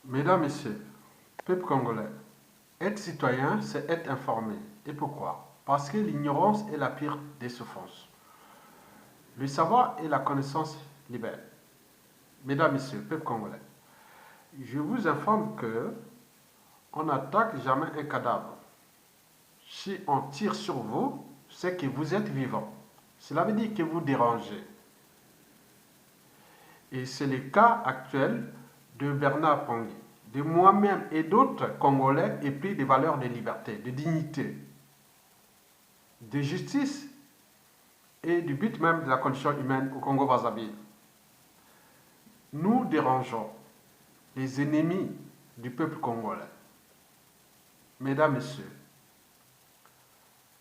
Mesdames, Messieurs, peuple congolais, être citoyen, c'est être informé. Et pourquoi? Parce que l'ignorance est la pire des souffrances. Le savoir et la connaissance libèrent. Mesdames, Messieurs, peuple congolais, je vous informe que on n'attaque jamais un cadavre. Si on tire sur vous, c'est que vous êtes vivant. Cela veut dire que vous dérangez. Et c'est le cas actuel de Bernard Pangui, de moi-même et d'autres Congolais épris des valeurs de liberté, de dignité, de justice et du but même de la condition humaine au Congo-Brazzaville. Nous dérangeons les ennemis du peuple congolais. Mesdames, Messieurs,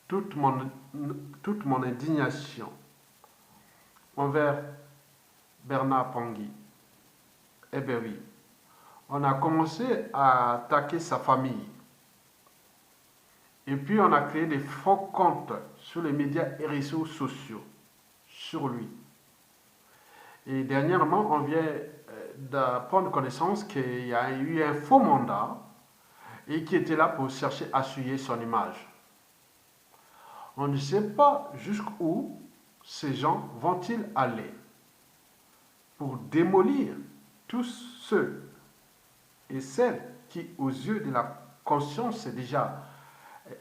toute mon, toute mon indignation envers Bernard Pangui, eh bien oui, on a commencé à attaquer sa famille. Et puis on a créé des faux comptes sur les médias et réseaux sociaux sur lui. Et dernièrement, on vient de prendre connaissance qu'il y a eu un faux mandat et qui était là pour chercher à souiller son image. On ne sait pas jusqu'où ces gens vont-ils aller pour démolir tous ceux et celles qui, aux yeux de la conscience, c'est déjà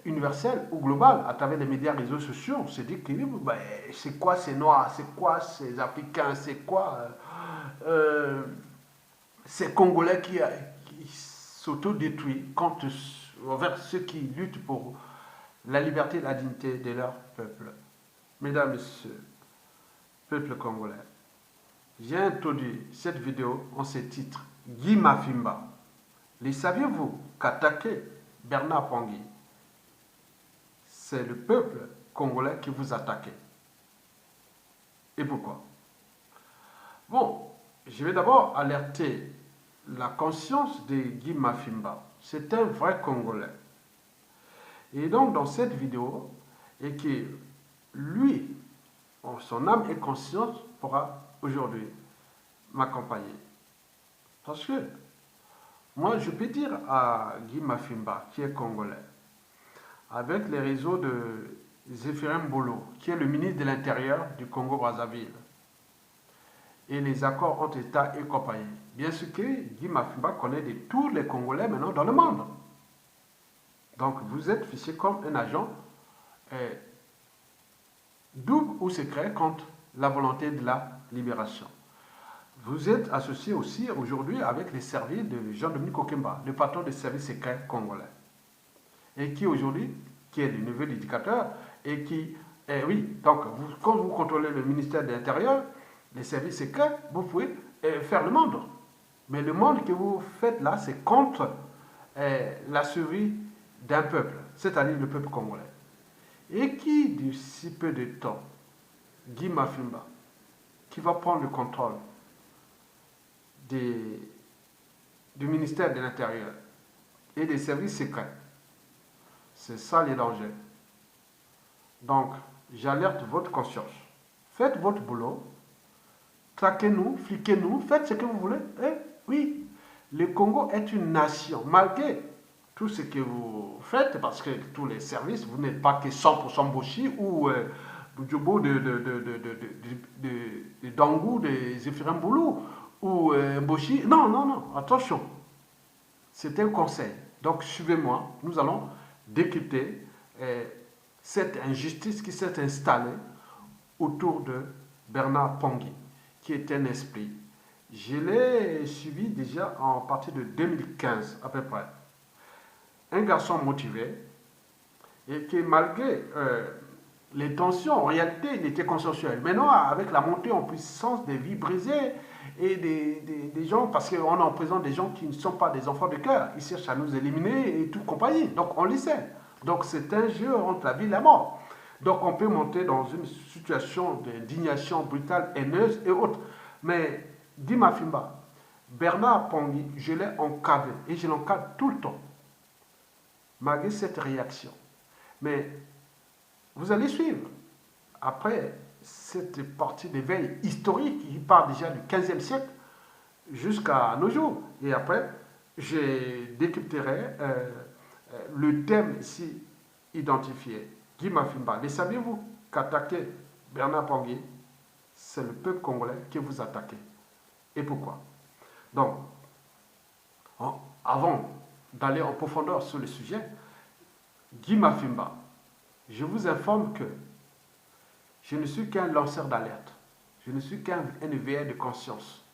universel ou global à travers les médias réseaux sociaux, on se dit que ben, c'est quoi ces noirs, c'est quoi ces africains, c'est quoi ces congolais qui s'autodétruisent envers ceux qui luttent pour la liberté et la dignité de leur peuple. Mesdames, Messieurs, peuple congolais, j'ai introduit cette vidéo en ce titre, Guy Mafimba. Les saviez-vous qu'attaquer Bernard Pangui, c'est le peuple congolais qui vous attaque? Et pourquoi? Bon, je vais d'abord alerter la conscience de Guy Mafimba. C'est un vrai Congolais. Et donc, dans cette vidéo, et que lui, en son âme et conscience, pourra aujourd'hui m'accompagner. Parce que moi, je peux dire à Guy Mafimba, qui est Congolais, avec les réseaux de Zéphirin Mbolo, qui est le ministre de l'Intérieur du Congo-Brazzaville, et les accords entre États et compagnie. Bien sûr que Guy Mafimba connaît de tous les Congolais maintenant dans le monde. Donc vous êtes fiché comme un agent double ou secret contre la volonté de la libération. Vous êtes associé aussi aujourd'hui avec les services de Jean-Dominique Okemba, le patron des services secrets congolais. Et qui aujourd'hui, qui est le nouvel éducateur, et qui, oui, donc quand vous contrôlez le ministère de l'Intérieur, les services secrets, vous pouvez faire le monde. Mais le monde que vous faites là, c'est contre la survie d'un peuple, c'est-à-dire le peuple congolais. Et qui, d'ici peu de temps, Guy Mafimba, qui va prendre le contrôle du ministère de l'Intérieur et des services secrets, c'est ça les dangers. Donc, j'alerte votre conscience. Faites votre boulot, traquez-nous, fliquez-nous, faites ce que vous voulez. Eh, oui, le Congo est une nation, malgré tout ce que vous faites, parce que tous les services, vous n'êtes pas que 100% Boshi ou Bujobo de Dangou, de Zéphirin Boulou, ou Boshi. Non, non, non, attention. C'est un conseil. Donc, suivez-moi, nous allons décrypter cette injustice qui s'est installée autour de Bernard Pangui, qui est un esprit. Je l'ai suivi déjà en partir de 2015 à peu près. Un garçon motivé et qui, malgré les tensions, en réalité, il était consensuel. Maintenant, avec la montée en puissance des vies brisées et des gens, parce qu'on est en présence des gens qui ne sont pas des enfants de cœur, ils cherchent à nous éliminer et tout compagnie. Donc, on le sait. Donc, c'est un jeu entre la vie et la mort. Donc, on peut monter dans une situation d'indignation brutale, haineuse et autres. Mais, Guy Mafimba, Bernard Pangui, je l'ai encadré et je l'encadre tout le temps, malgré cette réaction. Mais vous allez suivre, après cette partie d'éveil historique qui part déjà du 15e siècle jusqu'à nos jours. Et après, je décrypterai le thème ici identifié. Guy Mafimba, mais saviez-vous qu'attaquer Bernard Pongui, c'est le peuple congolais que vous attaquez? Et pourquoi? Donc, avant d'aller en profondeur sur le sujet, Guy Mafimba, je vous informe que je ne suis qu'un lanceur d'alerte. Je ne suis qu'un éveillé de conscience.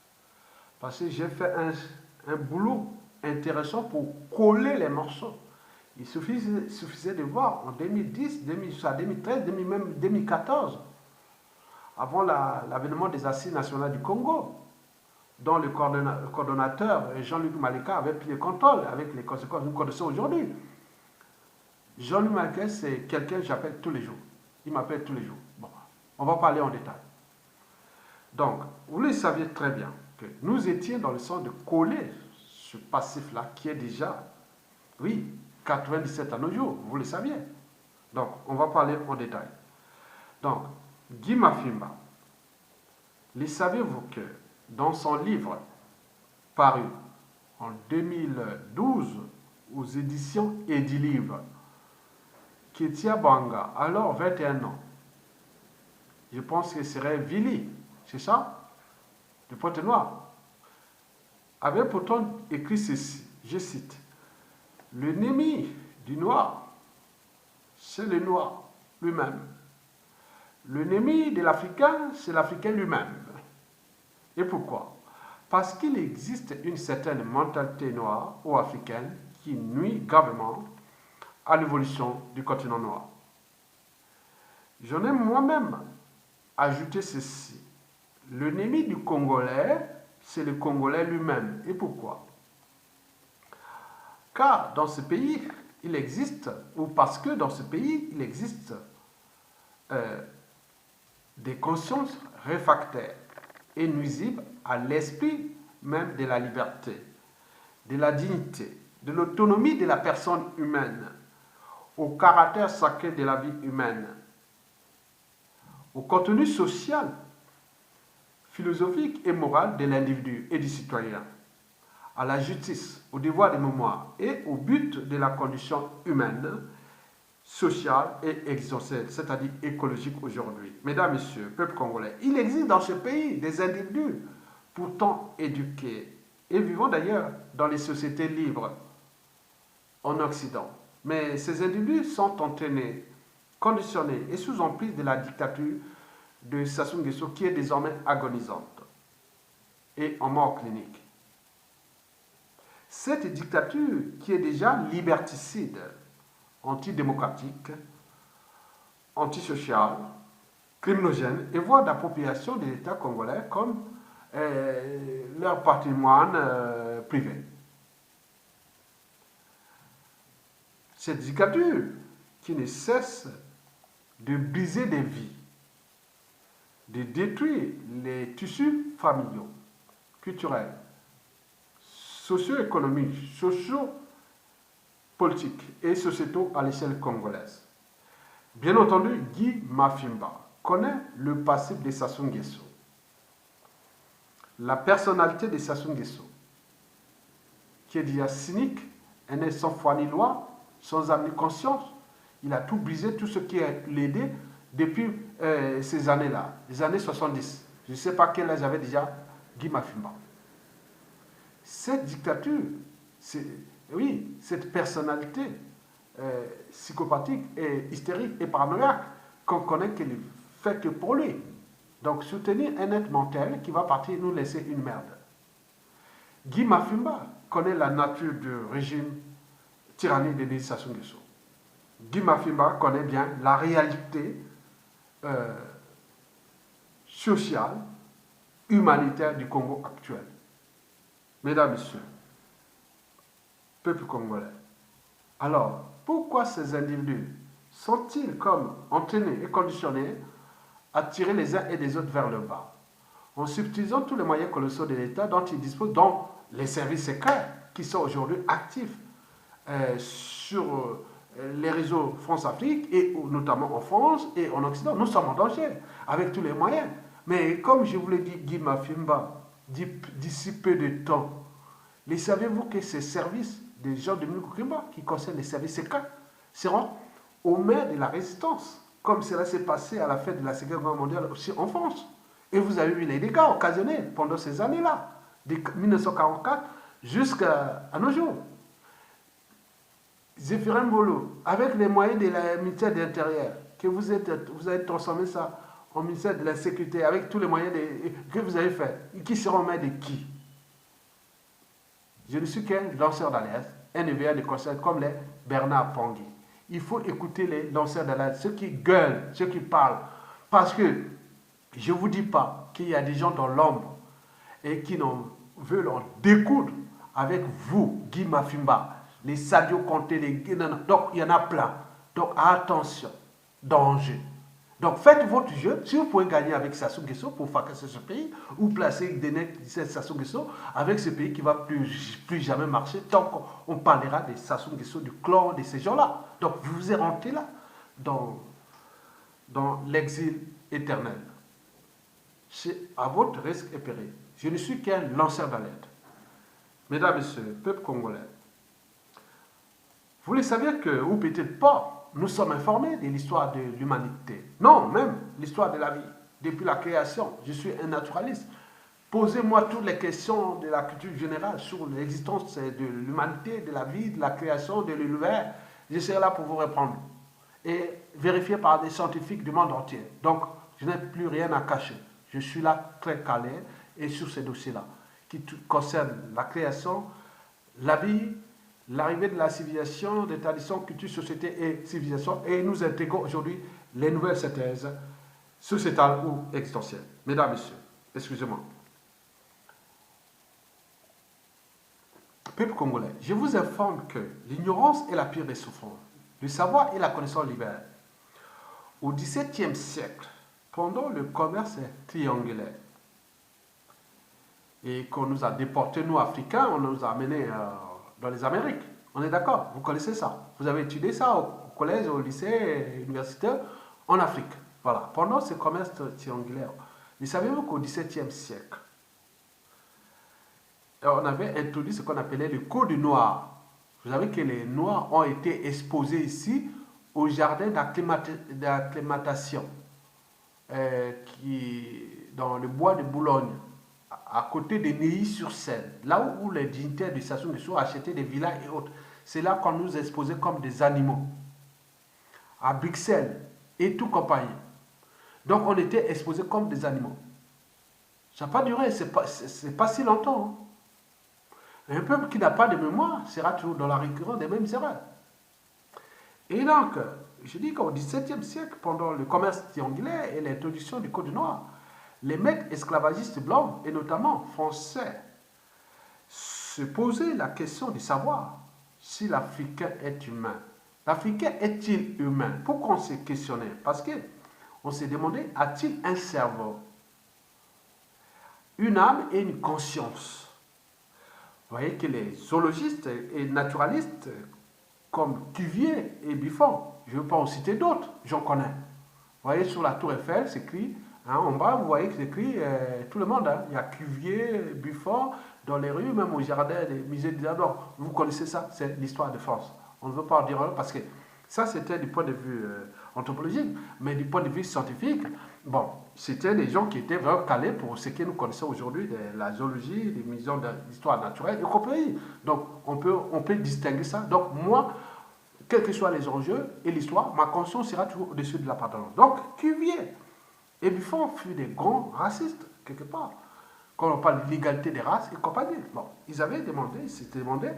Parce que j'ai fait un boulot intéressant pour coller les morceaux. Il suffisait de voir en 2010, 2013, même 2014, avant l'avènement des Assises nationales du Congo, dont le coordonnateur Jean-Luc Malika avait pris le contrôle avec les conséquences que nous connaissons aujourd'hui. Jean-Luc Malika, c'est quelqu'un que j'appelle tous les jours. Il m'appelle tous les jours. Bon, on va parler en détail. Donc, vous le saviez très bien que nous étions dans le sens de coller ce passif-là qui est déjà, oui, 97 à nos jours, vous le saviez. Donc, on va parler en détail. Donc, Guy Mafimba, le saviez-vous que dans son livre paru en 2012 aux éditions Edilivre, Ketia Banga, alors 21 ans, je pense que ce serait Vili, c'est ça, de Pointe-Noire, avait pourtant écrit ceci, je cite, « L'ennemi du noir, c'est le noir lui-même. L'ennemi de l'Africain, c'est l'Africain lui-même. » Et pourquoi? Parce qu'il existe une certaine mentalité noire ou africaine qui nuit gravement à l'évolution du continent noir. J'en ai moi-même ajouté ceci. L'ennemi du Congolais, c'est le Congolais lui-même. Et pourquoi? Car dans ce pays, il existe, ou parce que dans ce pays, il existe des consciences réfractaires et nuisibles à l'esprit même de la liberté, de la dignité, de l'autonomie de la personne humaine, au caractère sacré de la vie humaine, au contenu social, philosophique et moral de l'individu et du citoyen, à la justice, au devoir de mémoire et au but de la condition humaine, sociale et existentielle, c'est-à-dire écologique aujourd'hui. Mesdames, Messieurs, peuple congolais, il existe dans ce pays des individus pourtant éduqués et vivant d'ailleurs dans les sociétés libres en Occident. Mais ces individus sont entraînés, conditionnés et sous emprise de la dictature de Sassou Nguesso qui est désormais agonisante et en mort clinique. Cette dictature qui est déjà liberticide, antidémocratique, antisociale, criminogène et voie d'appropriation de l'État congolais comme leur patrimoine privé. Cette dictature qui ne cesse de briser des vies, de détruire les tissus familiaux, culturels, socio-économiques, socio-politiques et sociétaux à l'échelle congolaise. Bien entendu, Guy Mafimba connaît le passif de Sassou Nguesso, la personnalité de Sassou Nguesso, qui est déjà cynique, n'est sans foi ni loi, sans âme ni conscience. Il a tout brisé, tout ce qui est l'aidé depuis ces années-là, les années 70. Je ne sais pas quel âge avait déjà Guy Mafimba. Cette dictature, oui, cette personnalité psychopathique et hystérique et paranoïaque qu'on connaît qu'elle ne fait que pour lui. Donc soutenir un être mental qui va partir nous laisser une merde. Guy Mafimba connaît la nature du régime tyrannique de Denis Sassou Nguesso. Guy Mafimba connaît bien la réalité sociale, humanitaire du Congo actuel. Mesdames, Messieurs, peuple congolais, alors pourquoi ces individus sont-ils comme entraînés et conditionnés à tirer les uns et les autres vers le bas, en subtilisant tous les moyens colossaux de l'État dont ils disposent, dont les services secrets qui sont aujourd'hui actifs sur les réseaux France-Afrique, et notamment en France et en Occident. Nous sommes en danger avec tous les moyens. Mais comme je vous l'ai dit, Guy Mafimba, d'ici peu de temps, Mais savez-vous que ces services des gens de Mukukimba, qui concernent les services secrets, seront aux mains de la résistance, comme cela s'est passé à la fin de la Seconde Guerre mondiale aussi en France. Et vous avez vu les dégâts occasionnés pendant ces années-là, de 1944 jusqu'à nos jours. Zéphirin Bolo, avec les moyens de la ministère de l'Intérieur, que vous avez transformé ça en ministère de la Sécurité, avec tous les moyens que vous avez fait, qui seront aux mains de qui? Je ne suis qu'un lanceur d'alerte, un éveilleur de conseils comme les Bernard Pangui. Il faut écouter les lanceurs d'alerte, ceux qui gueulent, ceux qui parlent. Parce que je ne vous dis pas qu'il y a des gens dans l'ombre et qui veulent en découdre avec vous, Guy Mafimba, les Sadio Conté, donc il y en a plein. Donc attention, danger. Donc faites votre jeu, si vous pouvez gagner avec Sassou Nguesso pour fracasser ce pays, ou placer Denek Sassou Nguesso avec ce pays qui ne va plus jamais marcher tant qu'on parlera de Sassou Nguesso, du clan de ces gens-là. Donc vous vous êtes rentré là, dans l'exil éternel. C'est à votre risque et péril. Je ne suis qu'un lanceur d'alerte. Mesdames et messieurs, peuple congolais, vous le saviez que, ou peut-être pas, nous sommes informés de l'histoire de l'humanité. Non, même l'histoire de la vie. Depuis la création, je suis un naturaliste. Posez-moi toutes les questions de la culture générale sur l'existence de l'humanité, de la vie, de la création, de l'univers. Je serai là pour vous répondre. Et vérifié par des scientifiques du monde entier. Donc, je n'ai plus rien à cacher. Je suis là très calé et sur ces dossiers-là qui concernent la création, la vie, l'arrivée de la civilisation, des traditions, culture, société et civilisation. Et nous intégrons aujourd'hui les nouvelles synthèses sociétales ou existentielles. Mesdames, Messieurs, excusez-moi. Peuple congolais, je vous informe que l'ignorance est la pire des souffrances. Le savoir et la connaissance libèrent. Au XVIIe siècle, pendant le commerce triangulaire, et qu'on nous a déportés, nous Africains, on nous a amenés dans les Amériques. On est d'accord, vous connaissez ça. Vous avez étudié ça au collège, au lycée, universitaire, en Afrique. Voilà, pendant ce commerce triangulaire. Vous savez-vous qu'au XVIIe siècle, on avait introduit ce qu'on appelait le code noir. Vous savez que les Noirs ont été exposés ici au jardin d'acclimatation dans le bois de Boulogne, à côté de Neuilly-sur-Seine, là où les dignitaires de Sassou Nguesso achetaient des villas et autres. C'est là qu'on nous exposait comme des animaux. À Bruxelles et tout compagnie. Donc on était exposés comme des animaux. Ça n'a pas duré, c'est pas si longtemps. Hein. Un peuple qui n'a pas de mémoire sera toujours dans la récurrence des mêmes erreurs. Et donc, je dis qu'au XVIIe siècle, pendant le commerce triangulaire et l'introduction du Code noir, les maîtres esclavagistes blancs, et notamment français, se posaient la question de savoir si l'Africain est humain. L'Africain est-il humain? Pourquoi on s'est questionné? Parce qu'on s'est demandé, a-t-il un cerveau, une âme et une conscience? Vous voyez que les zoologistes et naturalistes, comme Cuvier et Buffon, je ne veux pas en citer d'autres, j'en connais. Vous voyez, sur la tour Eiffel, c'est écrit, hein, en bas, vous voyez que c'est écrit tout le monde. Hein. Il y a Cuvier, Buffon, dans les rues, même au jardin des musées de l'art. Vous connaissez ça, c'est l'histoire de France. On ne veut pas en dire un parce que ça, c'était du point de vue anthropologique, mais du point de vue scientifique, bon, c'était des gens qui étaient vraiment calés pour ce que nous connaissons aujourd'hui de la zoologie, des missions d'histoire naturelle et compagnie. Donc, on peut distinguer ça. Donc, moi, quels que soient les enjeux et l'histoire, ma conscience sera toujours au-dessus de l'appartenance. Donc, Cuvier et Buffon furent des grands racistes, quelque part. Quand on parle de l'égalité des races et compagnie. Bon, ils s'étaient demandé,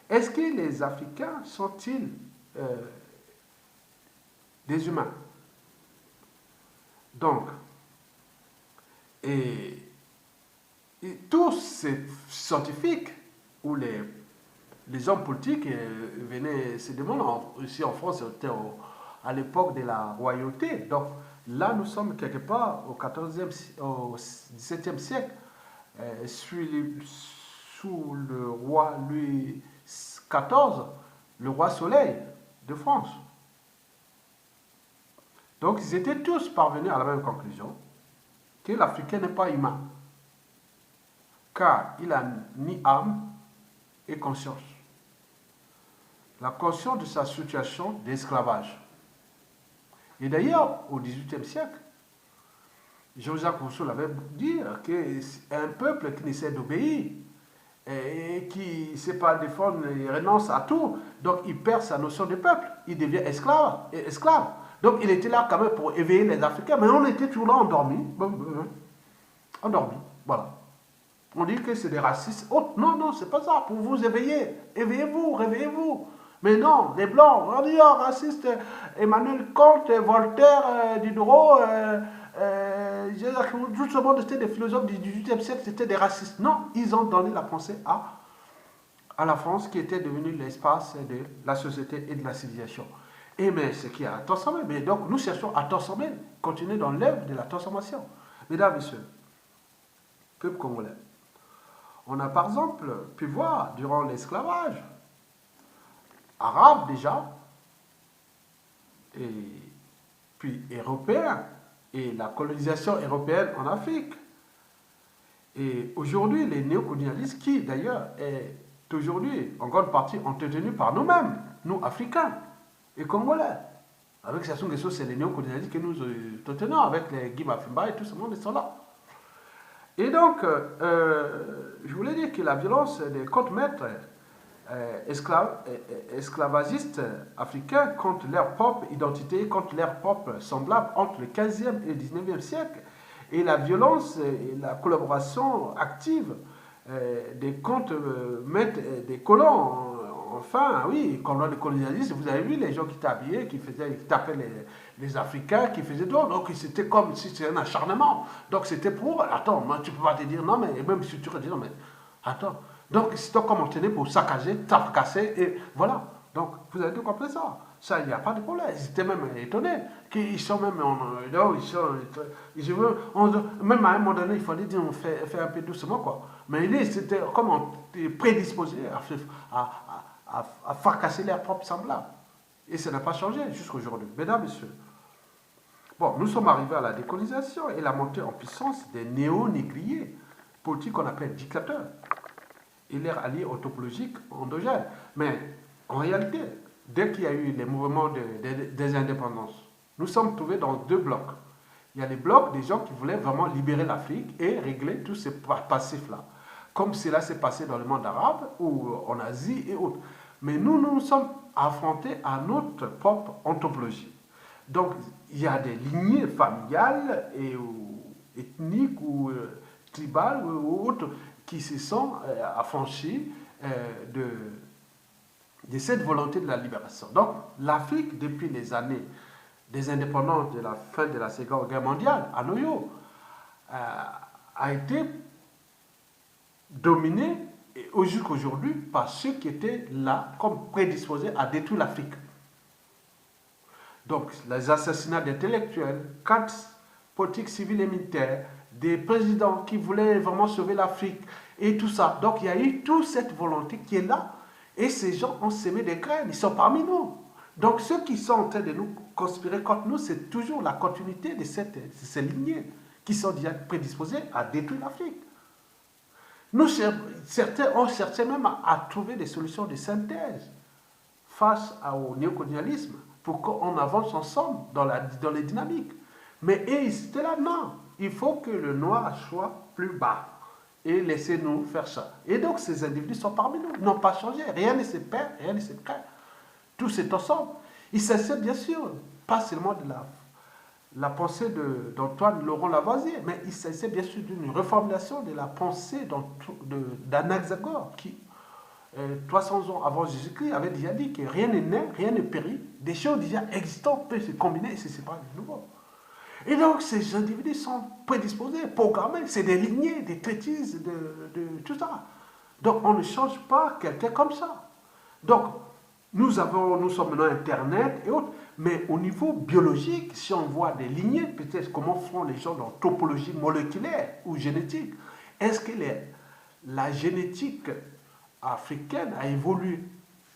est-ce que les Africains sont-ils des humains? Donc, et tous ces scientifiques ou les hommes politiques venaient se demander, ici en France, c'était à l'époque de la royauté. Donc là, nous sommes quelque part au XVIIe siècle, sous le roi Louis XIV, le roi Soleil de France. Donc ils étaient tous parvenus à la même conclusion, que l'Africain n'est pas humain, car il n'a ni âme, et conscience. La conscience de sa situation d'esclavage. Et d'ailleurs, au XVIIIe siècle, Jean-Jacques Rousseau l'avait dit qu'un peuple qui n'essaie d'obéir et qui ne sait pas défendre, il renonce à tout, donc il perd sa notion de peuple, il devient esclave. Donc il était là quand même pour éveiller les Africains, mais on était toujours là endormis, voilà. On dit que c'est des racistes. Oh, non, c'est pas ça, pour vous éveiller, éveillez-vous, réveillez-vous. Mais non, les Blancs, on dit, oh, raciste, Emmanuel Kant, Voltaire, Diderot, tout ce monde, c'était des philosophes du XVIIIe siècle, c'était des racistes. Non, ils ont donné la pensée à la France qui était devenue l'espace de la société et de la civilisation. Et mais ce qui a transformé, mais donc nous cherchons à transformer, continuer dans l'œuvre de la transformation. Mesdames et messieurs, peuple congolais, on a par exemple pu voir durant l'esclavage arabe déjà, et puis européen, et la colonisation européenne en Afrique. Et aujourd'hui, les néocolonialistes, qui d'ailleurs est aujourd'hui en grande partie entretenus par nous-mêmes, nous Africains et Congolais. Avec Sassou Nguesso, c'est les néocolonialistes que nous entretenons, avec les Guy Mafimba et tout ce monde, ils sont là. Et donc, je voulais dire que la violence des contre-maîtres esclavagistes africains contre leur propre identité, contre leur propre semblable entre le 15e et le 19e siècle, et la violence et la collaboration active des contre-maîtres des colons. Enfin, oui, quand on est colonialiste, vous avez vu les gens qui étaient habillés, qui tapaient les Africains, qui faisaient d'autres. Donc c'était comme si c'était un acharnement. Donc c'était pour, attends, moi, tu ne peux pas te dire, non, mais même si tu te dis, non, mais attends. Donc c'était comme on tenait pour saccager, fracasser, et voilà. Donc vous avez tout compris ça. Ça, il n'y a pas de problème. Ils étaient même étonnés. Qu'ils sont même, même à un moment donné, il fallait dire, on fait un peu doucement, quoi. Mais c'était comme on était prédisposé à fracasser leurs propres semblables. Et ça n'a pas changé jusqu'à aujourd'hui. Mesdames, Messieurs, bon, nous sommes arrivés à la décolonisation et la montée en puissance des néo-négriers, politiques qu'on appelle dictateurs, et leurs alliés autopologiques endogènes. Mais en réalité, dès qu'il y a eu les mouvements des indépendances, nous sommes trouvés dans deux blocs. Il y a les blocs des gens qui voulaient vraiment libérer l'Afrique et régler tous ces passifs-là, comme cela s'est passé dans le monde arabe ou en Asie et autres. Mais nous sommes affrontés à notre propre anthropologie. Donc, il y a des lignées familiales ou ethniques ou tribales ou autres qui se sont affranchis de cette volonté de la libération. Donc, l'Afrique, depuis les années des indépendances de la fin de la Seconde Guerre mondiale, à Noyo, a été dominée jusqu'à aujourd'hui par ceux qui étaient là comme prédisposés à détruire l'Afrique. Donc, les assassinats d'intellectuels, cadres politiques, civils et militaires, des présidents qui voulaient vraiment sauver l'Afrique et tout ça. Donc, il y a eu toute cette volonté qui est là et ces gens ont semé des graines, ils sont parmi nous. Donc, ceux qui sont en train de nous conspirer contre nous, c'est toujours la continuité de ces lignées qui sont déjà prédisposées à détruire l'Afrique. Certains ont cherché même à trouver des solutions de synthèse face au néocolonialisme pour qu'on avance ensemble dans les dynamiques. Mais ils étaient là, non, il faut que le noir soit plus bas et laissez-nous faire ça. Et donc ces individus sont parmi nous, n'ont pas changé, rien ne se perd, rien ne se crée. Tout c'est ensemble. Il s'agit bien sûr, pas seulement de la pensée d'Antoine Laurent Lavoisier, mais il s'agissait bien sûr d'une reformulation de la pensée d'Anaxagore, qui, 300 ans avant Jésus-Christ, avait déjà dit que rien n'est né, rien ne périt, des choses déjà existantes peuvent se combiner et se séparer de nouveau. Et donc, ces individus sont prédisposés, programmés, c'est des lignées, des traitistes, de tout ça. Donc, on ne change pas quelqu'un comme ça. Donc, nous sommes maintenant Internet et autres, mais au niveau biologique, si on voit des lignées, peut-être comment font les gens dans topologie moléculaire ou génétique, est-ce que la génétique africaine a évolué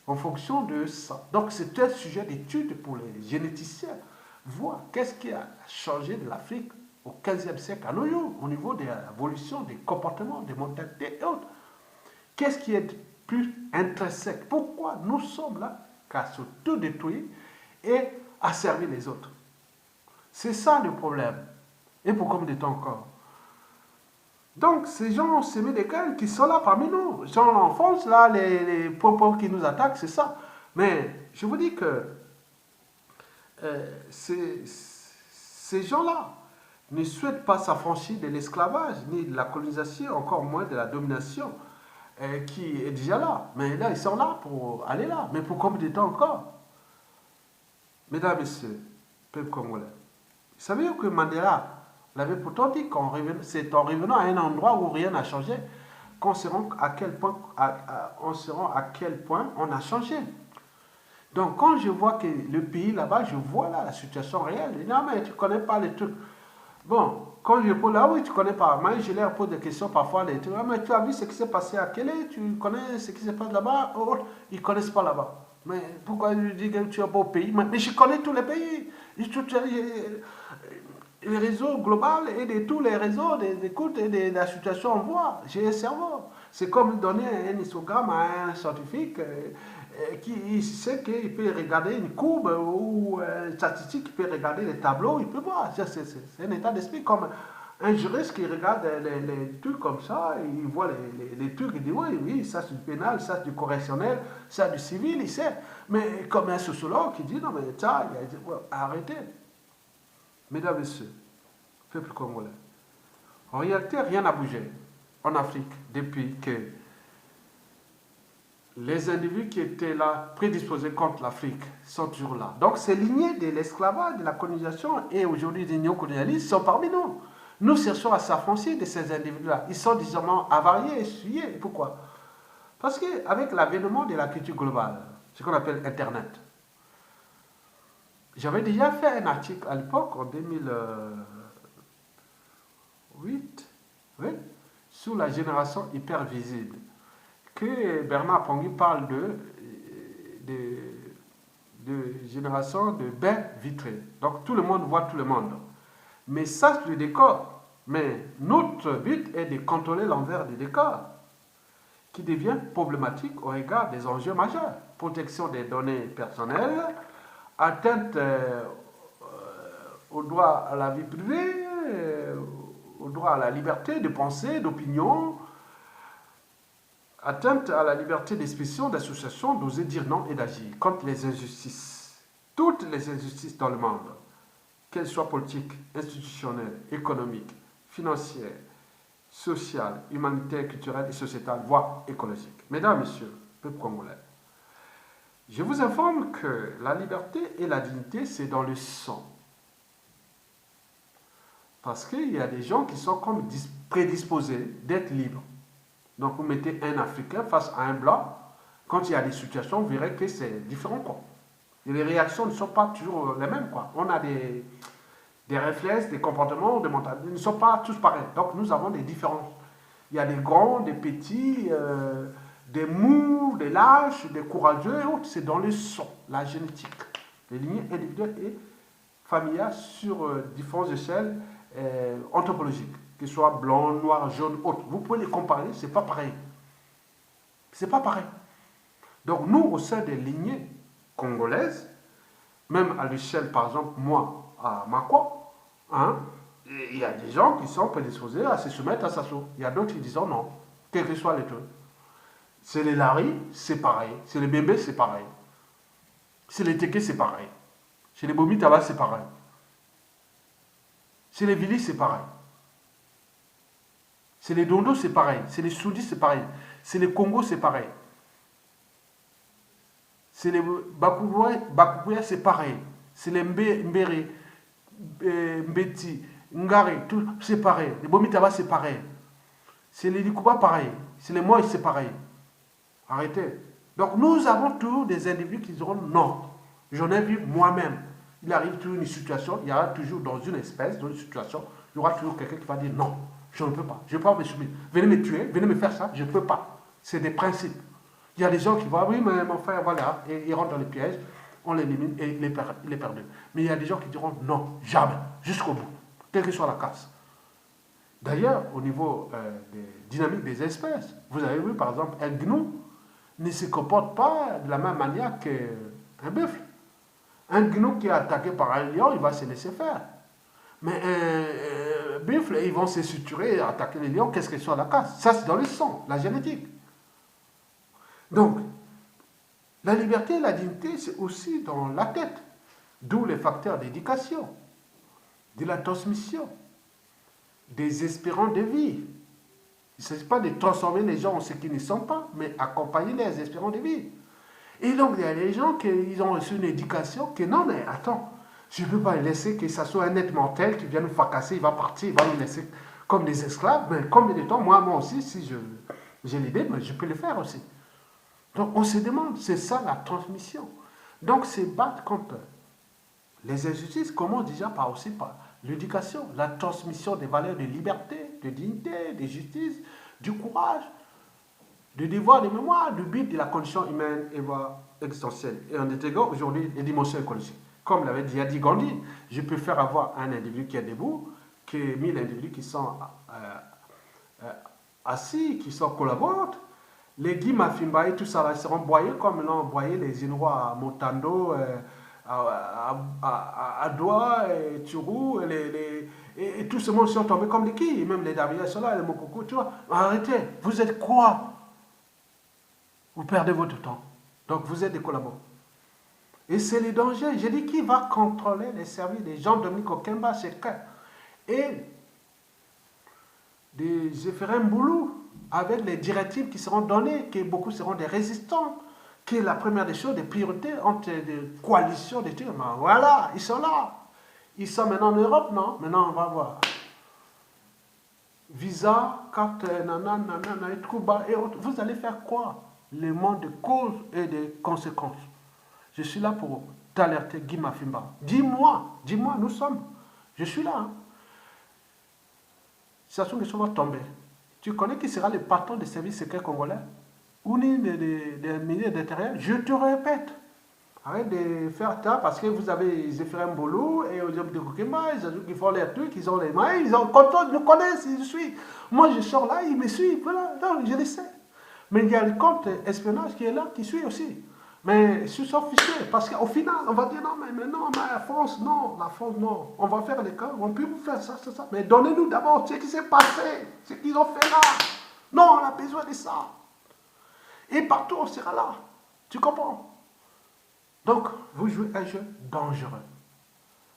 en fonction de ça? Donc c'est un sujet d'étude pour les généticiens, voir qu'est-ce qui a changé de l'Afrique au 15e siècle à Noyo, au niveau de l'évolution des comportements, des mentalités et autres. Qu'est-ce qui est plus intrinsèque. Pourquoi nous sommes là qu'à se tout détruire et à servir les autres? C'est ça le problème. Et pour combien de temps encore? Donc, ces gens ont semé des graines qui sont là parmi nous. Gens en France, là, les propos qui nous attaquent, c'est ça. Mais je vous dis que ces gens-là ne souhaitent pas s'affranchir de l'esclavage, ni de la colonisation, encore moins de la domination qui est déjà là. Mais là, ils sont là pour aller là. Mais pour combien de temps encore? Mesdames, Messieurs, peuple congolais, vous savez que Mandela l'avait pourtant dit c'est en revenant à un endroit où rien n'a changé qu'on se rend à quel point, on a changé. Donc quand je vois que le pays là-bas, je vois là la situation réelle. Je dis, non mais tu ne connais pas les trucs. Bon, quand je pose là, oui, tu ne connais pas. Moi, je leur pose des questions parfois. Les trucs. Ah, mais tu as vu ce qui s'est passé à Kélé? Tu connais ce qui se passe là-bas? Oh, ils ne connaissent pas là-bas. Mais pourquoi je dis que tu n'es pas au pays? Mais je connais tous les pays. Les réseaux globaux et de tous les réseaux d'écoute et de la situation, on voit. J'ai un cerveau. C'est comme donner un histogramme à un scientifique qui sait qu'il peut regarder une courbe ou une statistique, il peut regarder les tableaux, il peut voir. C'est un état d'esprit comme un juriste qui regarde les trucs comme ça, il voit les trucs, il dit oui, oui, ça c'est du pénal, ça c'est du correctionnel, ça c'est du civil, il sait. Mais comme un sociologue qui dit non, mais ça, il a dit, ouais, arrêtez. Mesdames et messieurs, peuple congolais, en réalité, rien n'a bougé en Afrique depuis que les individus qui étaient là, prédisposés contre l'Afrique, sont toujours là. Donc, ces lignées de l'esclavage, de la colonisation et aujourd'hui des néocolonialistes sont parmi nous. Nous cherchons à s'affranchir de ces individus-là. Ils sont disons avariés, essuyés. Pourquoi? Parce qu'avec l'avènement de la culture globale, ce qu'on appelle Internet, j'avais déjà fait un article à l'époque, en 2008, oui, sur la génération hyper visible, que Bernard Pongui parle de génération de bains vitrés. Donc tout le monde voit tout le monde. Mais ça, c'est le décor. Mais notre but est de contrôler l'envers du décor, qui devient problématique au regard des enjeux majeurs. Protection des données personnelles, atteinte au droit à la vie privée, au droit à la liberté de pensée, d'opinion, atteinte à la liberté d'expression, d'association, d'oser dire non et d'agir contre les injustices. Toutes les injustices dans le monde, qu'elles soient politiques, institutionnelles, économiques, financières, sociales, humanitaires, culturelles et sociétales, voire écologiques. Mesdames, Messieurs, peuple congolais, je vous informe que la liberté et la dignité, c'est dans le sang. Parce qu'il y a des gens qui sont comme prédisposés d'être libres. Donc vous mettez un Africain face à un Blanc, quand il y a des situations, vous verrez que c'est différent, quoi. Et les réactions ne sont pas toujours les mêmes, quoi. On a des réflexes, des comportements, des mentalités, ils ne sont pas tous pareils. Donc nous avons des différences. Il y a des grands, des petits, des mous, des lâches, des courageux et autres. C'est dans le sang, la génétique. Les lignes individuelles et familiales sur différentes échelles anthropologiques, qu'ils soient blancs, noirs, jaunes, autres. Vous pouvez les comparer, c'est pas pareil. C'est pas pareil. Donc nous, au sein des lignées congolaises, même à l'échelle, par exemple, moi, à Makwa, hein, il y a des gens qui sont prédisposés à se soumettre à Sasso. Il y a d'autres qui disent non, quel que soit les trucs. C'est les Lari, c'est pareil. C'est les Bébés, c'est pareil. C'est les Teke, c'est pareil. Chez les Bomi Taba, c'est pareil. Chez les Vili, c'est pareil. C'est les Dondo, c'est pareil. C'est les Soudis, c'est pareil. C'est les Congo, c'est pareil. C'est les Bakouya, c'est pareil. C'est les Mbere, Mbeti, Ngare, tout, c'est pareil. Les Bomitaba, c'est pareil. C'est les Likuba, pareil. C'est les Moïse, c'est pareil. Arrêtez. Donc nous avons toujours des individus qui diront non. J'en ai vu moi-même. Il arrive toujours une situation, il y aura toujours dans une espèce, dans une situation, il y aura toujours quelqu'un qui va dire non, je ne peux pas, je ne peux pas me soumettre. Venez me tuer, venez me faire ça, je ne peux pas. C'est des principes. Il y a des gens qui vont, oui, mais mon frère, voilà, et ils rentrent dans les pièges, on l'élimine et il est perdu. Mais il y a des gens qui diront non, jamais, jusqu'au bout, quelle que soit la casse. D'ailleurs, au niveau des dynamiques des espèces, vous avez vu par exemple un gnou ne se comporte pas de la même manière qu'un buffle. Un gnou qui est attaqué par un lion, il va se laisser faire. Mais un buffle, ils vont se suturer, attaquer les lions, qu'est-ce qu'ils sont à la casse? Ça, c'est dans le sang, la génétique. Donc, la liberté et la dignité, c'est aussi dans la tête. D'où les facteurs d'éducation, de la transmission, des espérances de vie. Il ne s'agit pas de transformer les gens en ce qu'ils ne sont pas, mais accompagner les espérances de vie. Et donc, il y a des gens qui ont reçu une éducation que non, mais attends, je ne peux pas laisser que ça soit un être mortel qui vient nous fracasser, il va partir, il va nous laisser comme des esclaves. Mais combien de temps, moi aussi, si j'ai l'idée, mais je peux le faire aussi. Donc, on se demande, c'est ça la transmission. Donc, c'est battre contre les injustices commencent déjà par aussi par l'éducation, la transmission des valeurs de liberté, de dignité, de justice, du courage, du devoir de mémoire, du but de la condition humaine et voire existentielle. Et en intégrant aujourd'hui les dimensions écologiques. Comme l'avait dit Gandhi, je préfère avoir un individu qui est debout que 1000 individus qui sont assis, qui sont collaborateurs. Les Guy Mafimba et tout ça là, seront broyés comme l'ont broyé les Inuits à Motando, à Doua, et Turou, et tout ce monde sont tombés comme des quilles, même les Davias sont là, les Mokoko, tu vois. Arrêtez, vous êtes quoi? Vous perdez votre temps. Donc vous êtes des collaborateurs. Et c'est le danger. J'ai dit qui va contrôler les services des Jean-Dominique Okemba, c'est que. Et des Ephraim Boulou, avec les directives qui seront données, que beaucoup seront des résistants, que la première des choses, des priorités entre des coalitions, des trucs. Voilà, ils sont là. Ils sont maintenant en Europe, non? Maintenant, on va voir. Visa, carte, nanana, Trouba et autres. Vous allez faire quoi? Le monde de causes et de conséquences. Je suis là pour t'alerter, Guy Mafimba. Dis-moi, nous sommes. Je suis là. Hein. Situation que ça va tomber. Tu connais qui sera le patron des services secrets congolais? Ou des ministres d'intérieur? Je te répète. Arrête de faire ça parce que vous avez Zéphirin Mbolo et Odiab de Kokema, ils font les trucs, ils ont les mains, ils ont contrôle, ils me connaissent, ils me suivent. Moi je sors là, ils me suivent, voilà, donc je le sais. Mais il y a le compte espionnage qui est là, qui suit aussi. Mais sous son fichier, parce qu'au final, on va dire non, mais non, mais la France, non, on va faire des cas, on peut vous faire ça, ça. Mais donnez-nous d'abord ce qui s'est passé, ce qu'ils ont fait là. Non, on a besoin de ça. Et partout, on sera là. Tu comprends? Donc, vous jouez un jeu dangereux.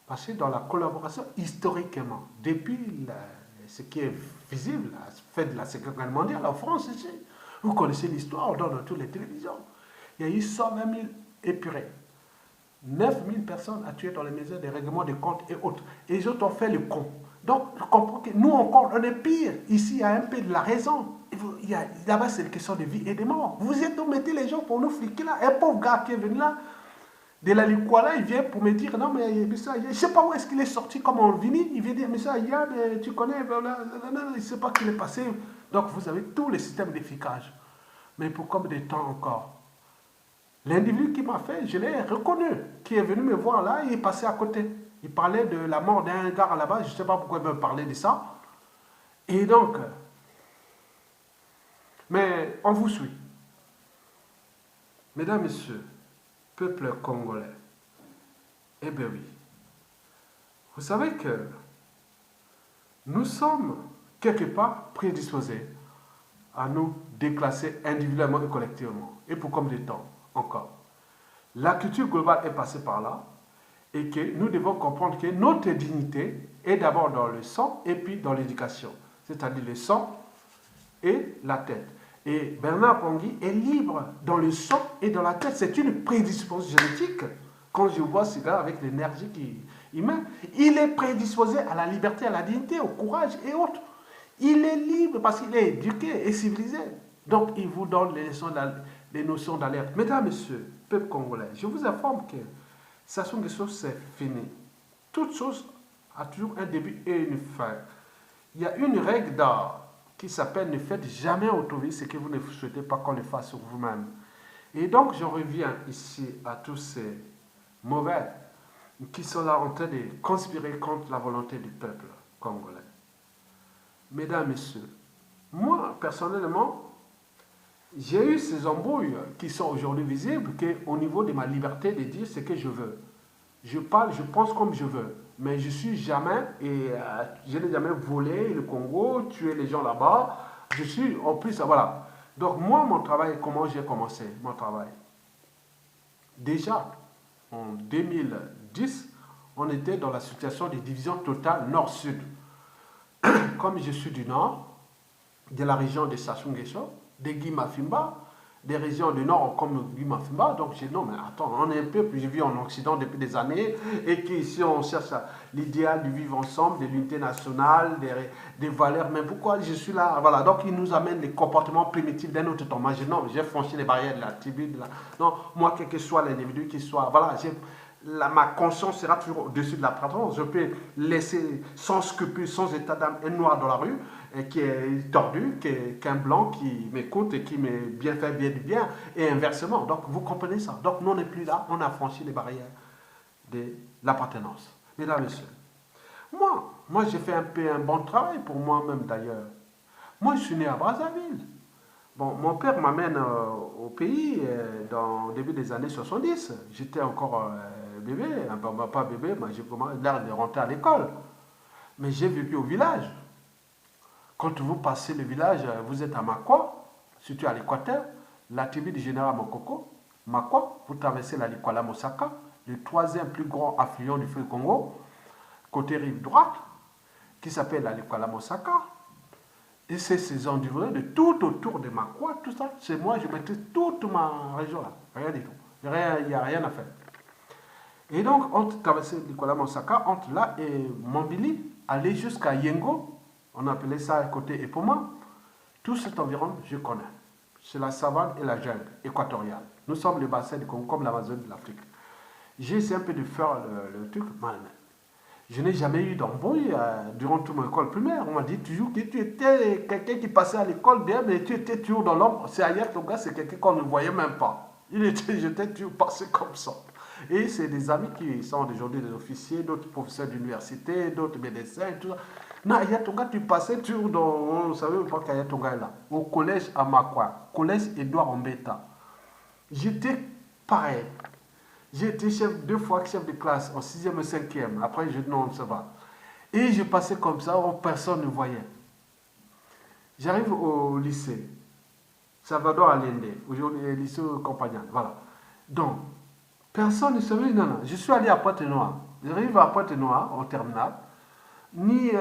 Parce que dans la collaboration, historiquement, depuis ce qui est visible, la fête de la Seconde Guerre mondiale en France ici, vous connaissez l'histoire, on donne dans toutes les télévisions. Il y a eu 120 000 épurés. 9 000 personnes à tuer dans les maisons des règlements de comptes et autres. Et les autres ont fait le con. Donc, je comprends que nous, on est pire. Ici, il y a un peu de la raison. Là-bas, c'est une question de vie et de mort. Vous êtes donc mettez les gens pour nous fliquer là. Un pauvre gars qui est venu là, de la Likwala, il vient pour me dire, non, mais je ne sais pas où est-ce qu'il est sorti, comme on vini. Il vient dire, mais ça, tu connais, il ne sait pas qu'il est passé. Donc, vous avez tous les systèmes d'efficacité. Mais pour combien de temps encore? L'individu qui m'a fait, je l'ai reconnu, qui est venu me voir là, il est passé à côté. Il parlait de la mort d'un gars là-bas, je ne sais pas pourquoi il me parlait de ça. Et donc, mais on vous suit. Mesdames, Messieurs, peuple congolais, eh bien oui, vous savez que nous sommes quelque part prédisposés à nous déclasser individuellement et collectivement. Et pour combien de temps encore? La culture globale est passée par là et que nous devons comprendre que notre dignité est d'abord dans le sang et puis dans l'éducation, c'est-à-dire le sang et la tête. Et Bernard Pongui est libre dans le sang et dans la tête. C'est une prédisposition génétique. Quand je vois ce gars avec l'énergie qu'il met, il est prédisposé à la liberté, à la dignité, au courage et autres. Il est libre parce qu'il est éduqué et civilisé. Donc, il vous donne les notions d'alerte. Mesdames, Messieurs, peuple congolais, je vous informe que Sassou Nguesso, c'est fini. Toute chose a toujours un début et une fin. Il y a une règle d'art qui s'appelle « Ne faites jamais autour ce que vous ne souhaitez pas qu'on le fasse sur vous-même ». Et donc, je reviens ici à tous ces mauvais qui sont là en train de conspirer contre la volonté du peuple congolais. Mesdames, Messieurs, moi, personnellement, j'ai eu ces embrouilles qui sont aujourd'hui visibles qu'au niveau de ma liberté de dire ce que je veux. Je parle, je pense comme je veux. Mais je suis jamais, et je n'ai jamais volé le Congo, tué les gens là-bas. Je suis, en plus, voilà. Donc moi, mon travail, comment j'ai commencé mon travail? Déjà, en 2010, on était dans la situation de division totale nord-sud. Comme je suis du nord, de la région de Sassou Nguesso, de Guy Mafimba, des régions du nord comme Guy Mafimba, donc j'ai dit non mais attends, on est un peuple, je vis en Occident depuis des années, et qu'ici on cherche l'idéal du vivre ensemble, de l'unité nationale, des valeurs, mais pourquoi je suis là? Voilà, donc il nous amène les comportements primitifs d'un autre temps. Moi, non, j'ai franchi les barrières de la tribu, non, moi, quel que soit l'individu qui soit, voilà, ma conscience sera toujours au-dessus de la tradition. Je peux laisser sans scrupule, sans état d'âme, un noir dans la rue, qui est tordu, qu'un blanc qui m'écoute et qui me bien fait bien du bien, et inversement. Donc, vous comprenez ça. Donc, nous, on n'est plus là, on a franchi les barrières de l'appartenance. Mesdames et messieurs, moi j'ai fait un peu un bon travail pour moi-même d'ailleurs. Moi, je suis né à Brazzaville. Bon, mon père m'amène au pays au début des années 70. J'étais encore bébé, pas bébé, mais j'ai commencé l'air de rentrer à l'école. Mais j'ai vécu au village. Quand vous passez le village, vous êtes à Makwa, situé à l'Équateur, la tribu du général Mokoko. Makwa, vous traversez la Likwala Mosaka, le troisième plus grand affluent du fleuve Congo, côté rive droite, qui s'appelle la Likwala Mosaka. Et c'est ces environs de tout autour de Makwa, tout ça, c'est moi, je maîtrise toute ma région là, rien du tout. Il n'y a rien à faire. Et donc, on traversait Likwala Mosaka, entre là et Mambili, aller jusqu'à Yengo, on appelait ça côté Epoma. Tout cet environ, je connais. C'est la savane et la jungle équatoriale. Nous sommes le bassin du Congo, comme l'Amazone de l'Afrique. J'ai essayé un peu de faire le truc, mais je n'ai jamais eu d'embrouille durant toute mon école primaire. On m'a dit toujours que tu étais quelqu'un qui passait à l'école bien, mais tu étais toujours dans l'ombre. C'est ailleurs, ton gars, c'est quelqu'un qu'on ne voyait même pas. J'étais toujours passé comme ça. Et c'est des amis qui sont aujourd'hui des officiers, d'autres professeurs d'université, d'autres médecins, et tout ça. Non, Ayatonga, tu passais toujours dans. On ne savait pas qu'Ayatonga est là. Au collège à Makwa, collège Edouard Ombeta. J'étais pareil. J'ai été deux fois chef de classe, en 6e et 5e. Après, non, ça va. Et je passais comme ça, personne ne voyait. J'arrive au lycée, Salvador Allende, aujourd'hui lycée Compagnane, voilà. Donc, personne ne savait, non. Je suis allé à Pointe-Noire. J'arrive à Pointe-Noire, en terminale. Ni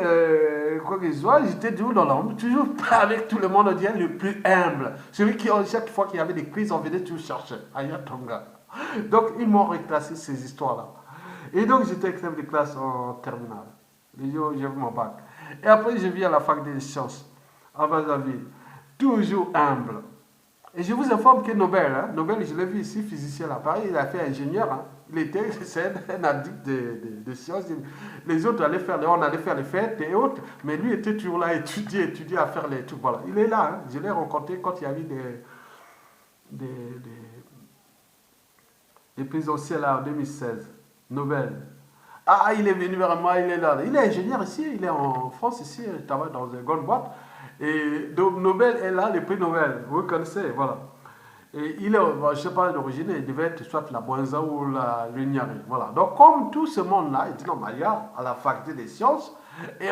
quoi que ce soit, j'étais toujours dans l'ombre, toujours avec tout le monde, on dirait le plus humble. Celui qui, chaque fois qu'il y avait des crises, on venait toujours chercher. Ayatonga. Donc, ils m'ont reclassé ces histoires-là. Et donc, j'étais chef de classe en terminale. J'ai eu mon bac. Et après, je vis à la fac des sciences, à Brazzaville. Toujours humble. Et je vous informe que Nobel, je l'ai vu ici, physicien à Paris, il a fait ingénieur. Hein. C'est un addict de sciences. Les autres on allait faire les fêtes et autres, mais lui était toujours là, étudier, à faire les trucs. Voilà. Il est là. Hein. Je l'ai rencontré quand il y avait des présidentielles là, en 2016. Nobel. Ah, il est venu vers moi, il est là. Il est ingénieur ici, il est en France ici, il travaille dans une grande boîte. Et donc Nobel est là, le prix Nobel, vous connaissez, voilà. Et il est, je ne sais pas d'origine, il devait être soit la Boinza ou la Lugnari, voilà. Donc comme tout ce monde-là, il dit non, mais il y a à la faculté des sciences, et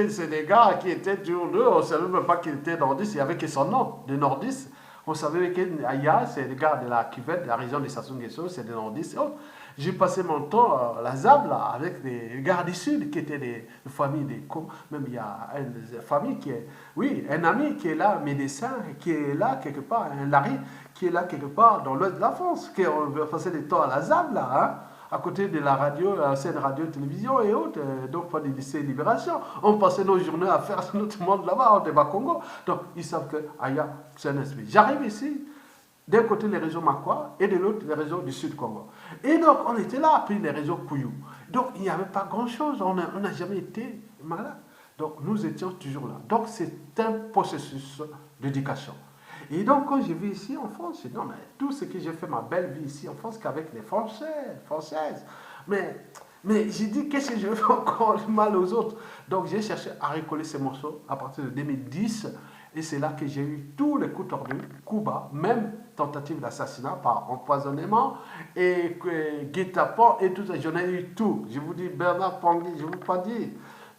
c'est des gars qui étaient toujours deux, on ne savait même pas qu'ils étaient nordistes, il n'y avait que son nom, des nordistes. On savait qu'Aya, c'est des gars de la cuvette, de la région de Sassou Nguesso, c'est des nordistes. J'ai passé mon temps à la ZAB là, avec des gars du Sud qui étaient des familles des même il y a une famille qui est, oui, un ami qui est là, médecin, qui est là quelque part, un Larry, qui est là quelque part dans l'ouest de la France, qui passait des temps à la ZAB là, hein, à côté de la radio, la scène radio-télévision et autres, donc pas des lycées Libération. On passait nos journées à faire notre monde là-bas, au débat Congo. Donc ils savent que Aya, c'est un esprit. J'arrive ici, d'un côté les réseaux Makwa et de l'autre les réseaux du Sud Congo. Et donc on était là, puis les réseaux Kouyou. Donc il n'y avait pas grand-chose, on n'a jamais été malade. Donc nous étions toujours là. Donc c'est un processus d'éducation. Et donc quand je vis ici en France, je dis non mais tout ce que j'ai fait ma belle vie ici en France qu'avec les Françaises. Mais j'ai dit qu'est-ce que je fais encore mal aux autres. Donc j'ai cherché à recoller ces morceaux à partir de 2010. Et c'est là que j'ai eu tous les coups tordus, coups bas, même tentative d'assassinat par empoisonnement et guet-apens et tout ça. J'en ai eu tout. Je vous dis, Bernard Pongui, je ne vous pas dire.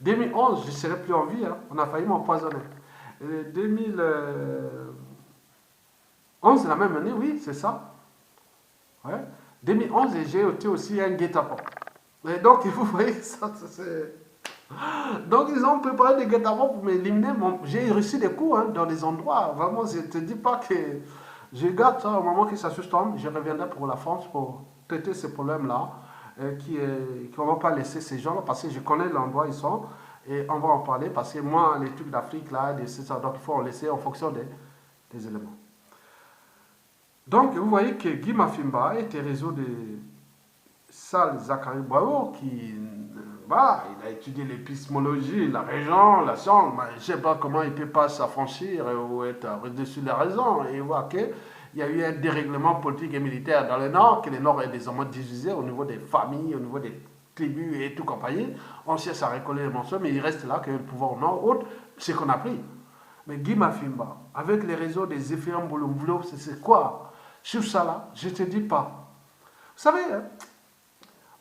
2011, je ne serais plus en vie. Hein. On a failli m'empoisonner. 2011, la même année, oui, c'est ça. Ouais. 2011, j'ai été aussi un guet-apens. Et donc, vous voyez, ça, c'est... Donc, ils ont préparé des guet-apens pour m'éliminer. J'ai reçu des coups hein, dans des endroits. Vraiment, je ne te dis pas que je garde ça au moment que ça se tombe. Je reviendrai pour la France pour traiter ces problèmes-là. Qui ne vont pas laisser ces gens-là parce que je connais l'endroit où ils sont. Et on va en parler parce que moi, les trucs d'Afrique, là, c'est ça. Donc, il faut en laisser en fonction des éléments. Donc, vous voyez que Guy Mafimba était réseau de Sal Zachary Bravo qui bah, il a étudié l'épistémologie, la région, la science. Je ne sais pas comment il ne peut pas s'affranchir ou être au-dessus des raisons et voir qu'il y a eu un dérèglement politique et militaire dans le Nord, que le Nord est désormais divisé au niveau des familles, au niveau des tribus et tout compagnie. On cherche à récoller les morceaux, mais il reste là que le pouvoir au Nord, autre, c'est ce qu'on a pris. Mais Guy Mafimba, avec les réseaux des Ephraim Bouloumvlo, c'est quoi? Sur ça là, je ne te dis pas. Vous savez, hein,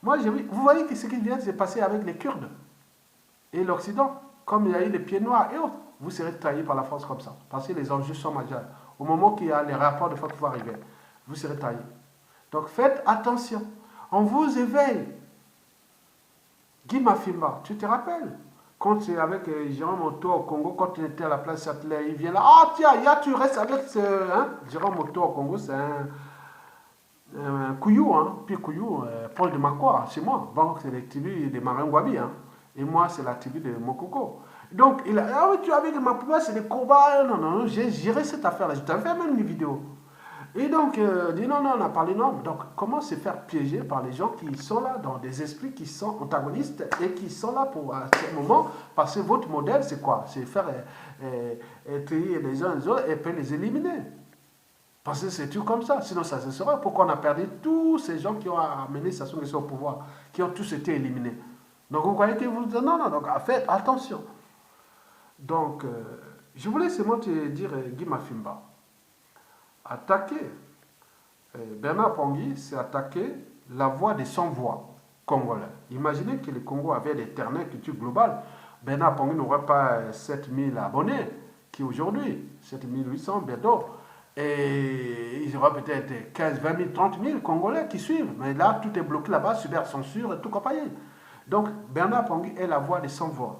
moi, vous voyez que ce qui vient de se passer avec les Kurdes et l'Occident, comme il y a eu les pieds noirs et autres, vous serez trahis par la France comme ça, parce que les enjeux sont majeurs. Au moment qu'il y a les rapports de force qui vont arriver, vous serez trahis. Donc faites attention, on vous éveille. Guy Mafimba, tu te rappelles quand c'est avec Jérôme Otto au Congo, quand il était à la place Châtelet, il vient là, ah tiens, tu restes avec ce... Hein? Jérôme Otto au Congo, c'est un Kouyou, hein, puis Kouyou, Paul de Makwa, chez moi. Donc, c'est les tribus des Marangwabi, hein. Et moi, c'est la tribu de Mokoko. Donc, il a dit, ah oui, tu as vu que ma poubelle, c'est des combats. Non, non, j'ai géré cette affaire-là. Je t'avais fait même une vidéo. Et donc, dit non, non, on a parlé non. Donc, comment se faire piéger par les gens qui sont là, dans des esprits qui sont antagonistes et qui sont là pour, à ce moment, parce que votre modèle, c'est quoi? C'est faire trier les uns les autres et puis les éliminer. Parce que c'est tout comme ça, sinon ça se sera. Pourquoi on a perdu tous ces gens qui ont amené Sassou Nguesso au pouvoir, qui ont tous été éliminés. Donc vous croyez que vous dites non, non, donc faites attention. Donc, je voulais seulement te dire, Guy Mafimba, attaquer Bernard Pongui, c'est attaquer la voix des sans-voix congolais. Imaginez que le Congo avait l'éternelle culture globale. Bernard Pongui n'aurait pas 7000 abonnés, qui aujourd'hui, 7800 bientôt. Et il y aura peut-être 15, 20 000, 30 000 Congolais qui suivent. Mais là, tout est bloqué là-bas, cyber-censure et tout compagnie. Donc, Bernard Pongui est la voix des sans-voix.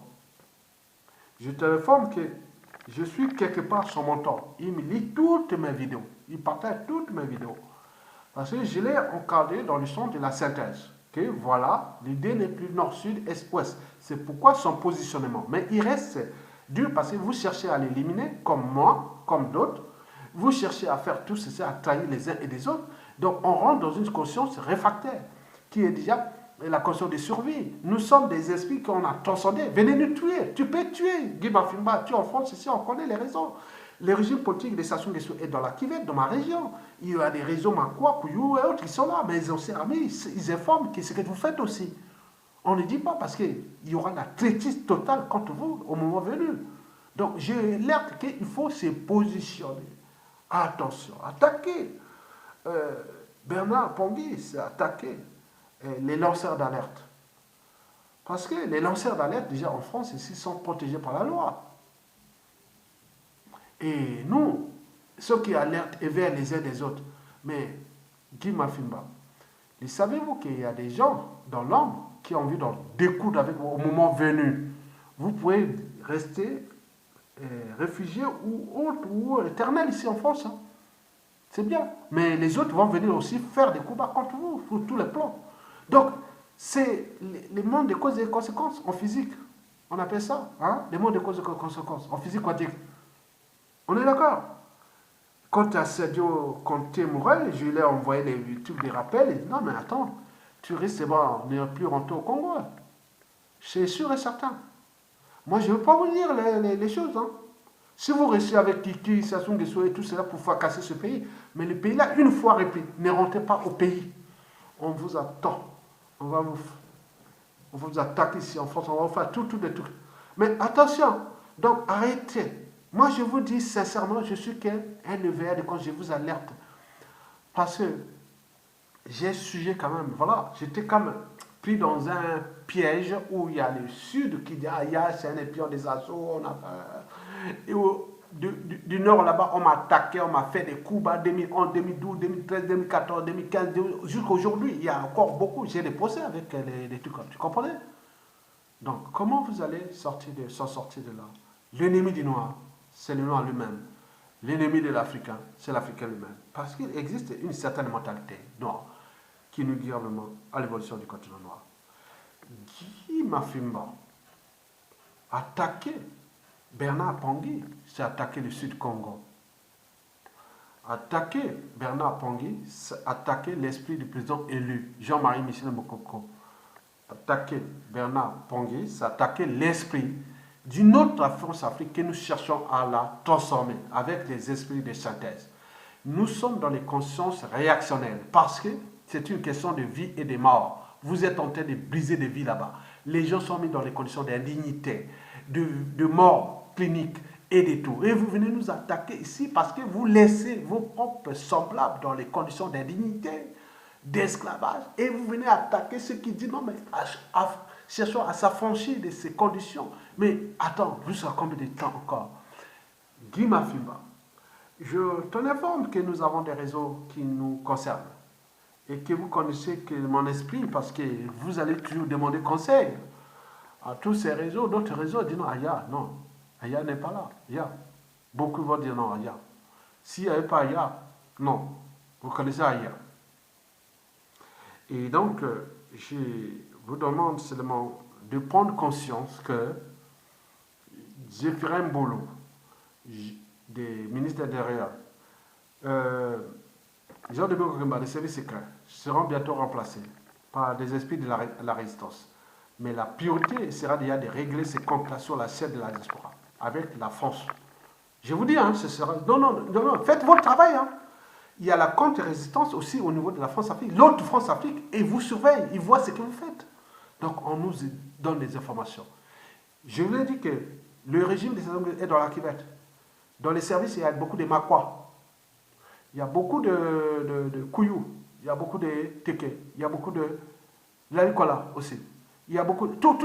Je te informe que je suis quelque part son mentor. Il me lit toutes mes vidéos. Il partage toutes mes vidéos. Parce que je l'ai encadré dans le sens de la synthèse. Que voilà, l'idée n'est plus nord-sud, est-ouest. C'est pourquoi son positionnement. Mais il reste dur parce que vous cherchez à l'éliminer, comme moi, comme d'autres. Vous cherchez à faire tout ceci, à trahir les uns et les autres. Donc on rentre dans une conscience réfractaire, qui est déjà la conscience de survie. Nous sommes des esprits qu'on a transcendés. Venez nous tuer. Tu peux tuer. Guy Mafimba, tu en France, ici, on connaît les raisons. Les régimes politiques de Sassou Nguesso est dans la Kivette, dans ma région. Il y a des réseaux Makwa, Kouyou et autres qui sont là, mais ils ont servi, ils informent que c'est ce que vous faites aussi. On ne dit pas parce qu'il y aura la traitise totale contre vous au moment venu. Donc j'ai l'air qu'il faut se positionner. Attention, attaquer Bernard Pongui, c'est attaquer les lanceurs d'alerte. Parce que les lanceurs d'alerte, déjà en France, ici, sont protégés par la loi. Et nous, ceux qui alertent éveillent les uns des autres. Mais, Guy Mafimba, savez-vous qu'il y a des gens dans l'ombre qui ont envie d'en découdre avec vous au moment venu? Vous pouvez rester réfugié ou éternel ici en France. Hein. C'est bien. Mais les autres vont venir aussi faire des combats contre vous, sur tous les plans. Donc, c'est les mondes des causes et des conséquences en physique. On appelle ça, hein, les mondes des causes et des conséquences en physique quantique. On est d'accord? Quand Sergio Conte Morel, je lui ai envoyé les YouTube des rappels, il dit non mais attends, tu risques on n'est plus rentré au Congo. C'est sûr et certain. Moi, je ne veux pas vous dire les choses. Hein. Si vous restez avec Kiki, Sassou Nguesso et tout cela pour faire casser ce pays, mais le pays là, une fois répété, ne rentrez pas au pays. On vous attend. On va vous attaquer ici en France, on va vous faire tout des trucs. Mais attention, donc arrêtez Moi, je vous dis sincèrement, je suis qu'un EVR quand je vous alerte. Parce que j'ai sujet quand même, voilà, j'étais quand même pris dans un piège où il y a le sud qui dit, ah, c'est un épion des assauts, on a, et du nord là-bas, on m'a attaqué, on m'a fait des coups, 2011, 2012, 2013, 2014, 2015, jusqu'à aujourd'hui, il y a encore beaucoup, j'ai des procès avec les trucs, tu comprenez? Donc, comment vous allez s'en sortir de là? L'ennemi du noir, c'est le noir lui-même. L'ennemi de l'Africain, c'est l'Africain lui-même. Parce qu'il existe une certaine mentalité noire qui nous guide vraiment à l'évolution du continent noir. Guy Mafimba attaqué Bernard Pangui, c'est attaquer le Sud Congo. Attaquer Bernard Pangui, c'est attaquer l'esprit du président élu, Jean-Marie Michel Mokoko. Attaquer Bernard Pangui, c'est attaquer l'esprit d'une autre France-Afrique que nous cherchons à la transformer avec des esprits de synthèse. Nous sommes dans les consciences réactionnelles parce que c'est une question de vie et de mort. Vous êtes en train de briser des vies là-bas. Les gens sont mis dans les conditions d'indignité, de mort clinique et de tout. Et vous venez nous attaquer ici parce que vous laissez vos propres semblables dans les conditions d'indignité, d'esclavage, et vous venez attaquer ceux qui disent non, mais cherchons à s'affranchir de ces conditions. Mais attends, jusqu'à combien de temps encore? Guy Mafimba, je t'en informe que nous avons des réseaux qui nous concernent et que vous connaissez que mon esprit, parce que vous allez toujours demander conseil à tous ces réseaux. D'autres réseaux disent non, Aya, non, Aya n'est pas là. Aya. Beaucoup vont dire non, Aya. S'il n'y avait pas Aya, non, vous connaissez Aya. Et donc, je vous demande seulement de prendre conscience que Zéphirin Bolo, des ministres de l'Intérieur, Jean de Bokemba, des services secrets, seront bientôt remplacés par des esprits de la résistance. Mais la priorité sera déjà de régler ces comptes-là sur la scène de la diaspora, avec la France. Je vous dis, hein, ce sera... Non, faites votre travail, hein. Il y a la contre-résistance aussi au niveau de la France-Afrique, l'autre France-Afrique, et vous surveille, ils voient ce que vous faites. Donc, on nous donne des informations. Je vous ai dit que le régime des Anglais est dans la cuvette. Dans les services, il y a beaucoup de Makwa. Il y a beaucoup de Kouyou. Il y a beaucoup de Teke. Il y a beaucoup de Lalikola aussi. Il y a beaucoup de... Tout.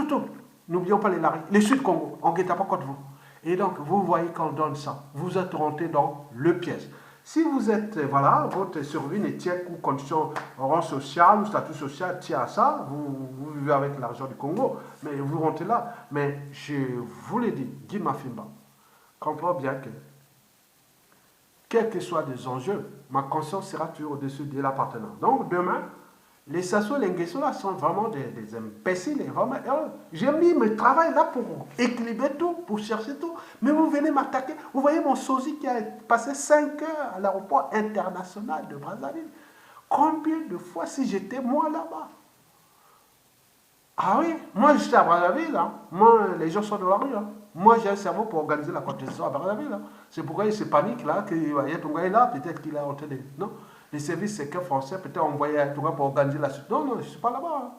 N'oublions pas les Sud-Congo. On ne guette pas contre vous. Et donc, vous voyez qu'on donne ça. Vous êtes rentré dans le piège. Si vous êtes, voilà, votre survie ne tient qu'aux conditions rang social ou statut social tient à ça, vous vivez avec l'argent du Congo, mais vous rentrez là. Mais je vous l'ai dit, Guy Mafimba, comprends bien que, quels que soient les enjeux, ma conscience sera toujours au-dessus de l'appartenance. Donc demain, les Sassou et les Nguesso là sont vraiment des imbéciles et vraiment heureux. J'ai mis mon travail là pour équilibrer tout, pour chercher tout. Mais vous venez m'attaquer. Vous voyez mon sosie qui a passé 5 heures à l'aéroport international de Brazzaville. Combien de fois si j'étais moi là-bas? Ah oui, moi j'étais à Brazzaville. Hein. Moi, les gens sont dans la rue. Hein. Moi j'ai un cerveau pour organiser la contestation à Brazzaville. Hein. C'est pourquoi il se panique là, qu'il y a ton gars là, peut-être qu'il a entendu. Non? Les services secrets français peut-être envoyé un tour pour organiser la suite. Non, je ne suis pas là-bas. Hein.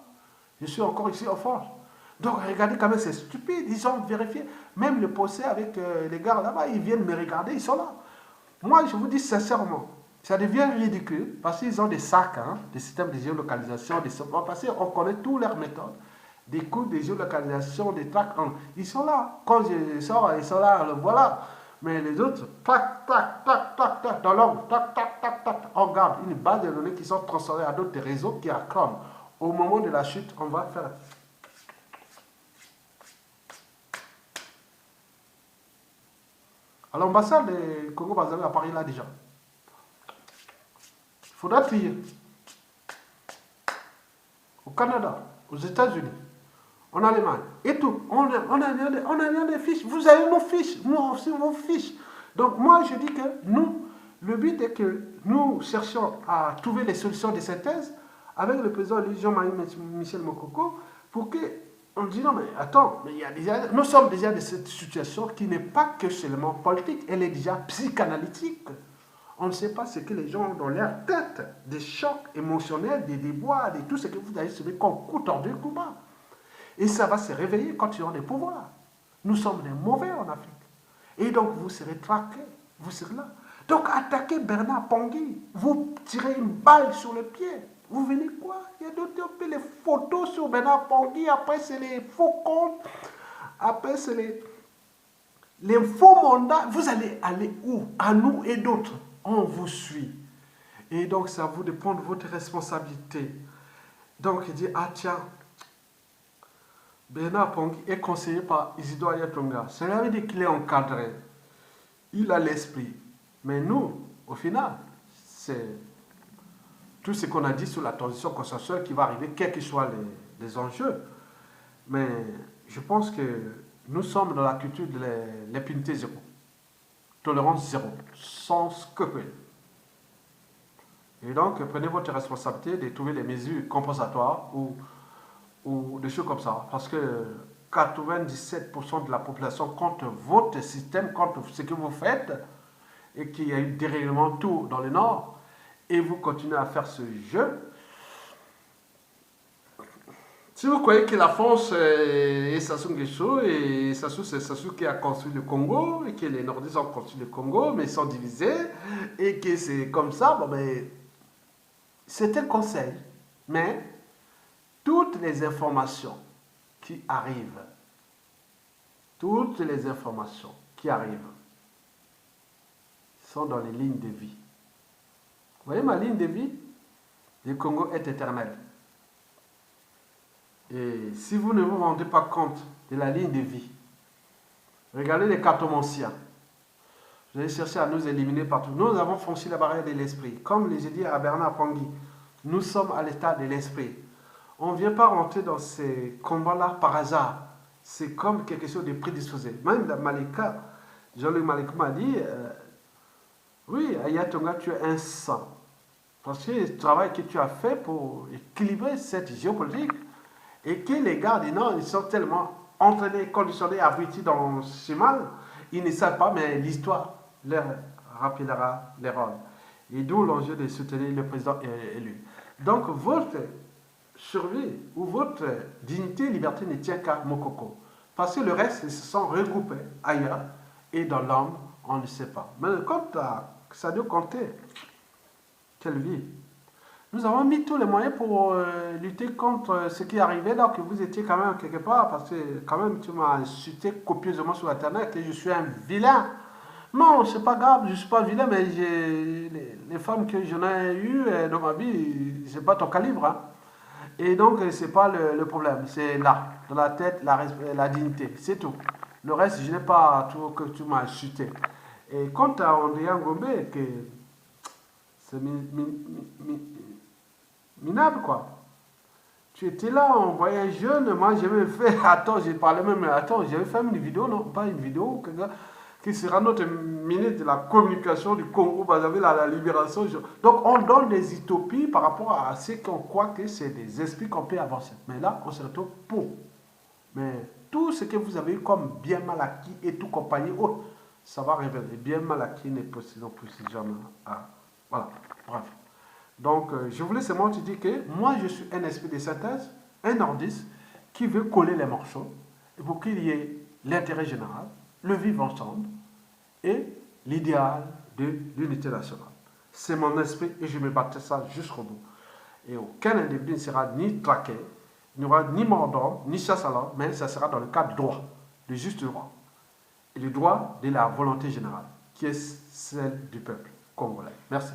Je suis encore ici en France. Donc regardez quand même, c'est stupide. Ils ont vérifié. Même le procès avec les gars là-bas, ils viennent me regarder, ils sont là. Moi, je vous dis sincèrement, ça devient ridicule parce qu'ils ont des sacs, hein, des systèmes de géolocalisation, parce qu'on connaît toutes leurs méthodes. Des cours de géolocalisation, des tracts. Ils sont là. Quand je sors, ils sont là. Voilà. Mais les autres, tac, dans l'ordre, tac, on garde une base de données qui sont transférées à d'autres réseaux qui accordent. Au moment de la chute, on va faire. À l'ambassade de Congo-Brazzaville à Paris, là déjà. Il faudra trier. Au Canada, aux États-Unis, en Allemagne, et tout. On a des fiches. Vous avez nos fiches. Nous aussi, vos fiches. Donc, moi, je dis que nous, le but est que nous cherchions à trouver les solutions de synthèse avec le président Jean-Marie Michel Mokoko pour qu'on dise non, mais attends, mais il y a déjà, nous sommes déjà dans cette situation qui n'est pas que seulement politique, elle est déjà psychanalytique. On ne sait pas ce que les gens ont dans leur tête, des chocs émotionnels, des déboires, de tout ce que vous avez subi comme coup tordu, coup bas. Et ça va se réveiller quand ils auront des pouvoirs. Nous sommes des mauvais en Afrique. Et donc, vous serez traqué. Vous serez là. Donc, attaquez Bernard Pongui. Vous tirez une balle sur le pied. Vous venez quoi? Il y a d'autres les photos sur Bernard Pongui. Après, c'est les faux comptes. Après, c'est les faux mandats. Vous allez aller où? À nous et d'autres. On vous suit. Et donc, c'est à vous de prendre votre responsabilité. Donc, il dit, ah tiens, Bernard Pongui est conseillé par Isidore Ayatonga. Cela veut dire qu'il est encadré. Il a l'esprit. Mais nous, au final, c'est tout ce qu'on a dit sur la transition consensuelle qui va arriver, quels que soient les enjeux. Mais je pense que nous sommes dans la culture de l'impunité zéro. Tolérance zéro. Sans scrupule. Et donc, prenez votre responsabilité de trouver des mesures compensatoires ou des choses comme ça. Parce que 97% de la population contre votre système, contre ce que vous faites, et qu'il y a eu des déréglement tout dans le Nord, et vous continuez à faire ce jeu. Si vous croyez que la France est Sassou Nguesso, et Sassou, c'est Sassou qui a construit le Congo, et que les Nordistes ont construit le Congo, mais ils sont divisés, et que c'est comme ça, bon, ben, c'est un conseil. Mais toutes les informations qui arrivent, sont dans les lignes de vie. Vous voyez ma ligne de vie? Le Congo est éternel. Et si vous ne vous rendez pas compte de la ligne de vie, regardez les cartomanciens. Vous allez chercher à nous éliminer partout. Nous avons franchi la barrière de l'esprit. Comme j'ai dit à Bernard Pongui, nous sommes à l'état de l'esprit. On ne vient pas rentrer dans ces combats-là par hasard. C'est comme quelque chose de prédisposé. Même dans Malika, Jean-Luc Malika m'a dit, oui, Ayatonga, tu es un sang. Parce que le travail que tu as fait pour équilibrer cette géopolitique, et que les gars du Nord, ils sont tellement entraînés, conditionnés, abrutis dans ce mal, ils ne savent pas, mais l'histoire leur rappellera les rôles. Et d'où l'enjeu de soutenir le président élu. Donc, votre survie ou votre dignité et liberté ne tient qu'à Mokoko. Parce que le reste, ils se sont regroupés ailleurs. Et dans l'homme, on ne sait pas. Mais quant à Sadio Conté, quelle vie! Nous avons mis tous les moyens pour lutter contre ce qui arrivait, donc vous étiez quand même quelque part, parce que quand même tu m'as insulté copieusement sur Internet et je suis un vilain. Non, c'est pas grave, je suis pas vilain, mais les femmes que j'en ai eues dans ma vie, c'est pas ton calibre. Hein. Et donc, c'est pas le problème, c'est là, dans la tête, la dignité, c'est tout. Le reste, je n'ai pas tout que tu m'as insulté. Et quant à André Ngombe, que c'est minable, quoi. Tu étais là, on voyait un jeune, moi j'avais fait, attends, j'ai parlé même, attends, j'avais fait une vidéo, non, pas une vidéo, qui sera notre ministre de la communication du Congo, Brazzaville, à la libération. Donc on donne des utopies par rapport à ce qu'on croit que c'est des esprits qu'on peut avancer. Mais là, on se retrouve pour. Mais tout ce que vous avez eu comme bien mal acquis et tout compagnie, autre, ça va révéler. Bien mal acquis n'est possible plus jamais. Ah, voilà, bref. Donc, je voulais seulement te dire que moi, je suis un esprit de synthèse, un nordiste qui veut coller les morceaux pour qu'il y ait l'intérêt général, le vivre ensemble et l'idéal de l'unité nationale. C'est mon esprit et je me battrai ça jusqu'au bout. Et aucun individu ne sera ni traqué, il n'y aura ni mort d'homme, ni chasse à l'homme, mais ça sera dans le cadre du droit, du juste droit. Et le droit de la volonté générale, qui est celle du peuple congolais. Merci.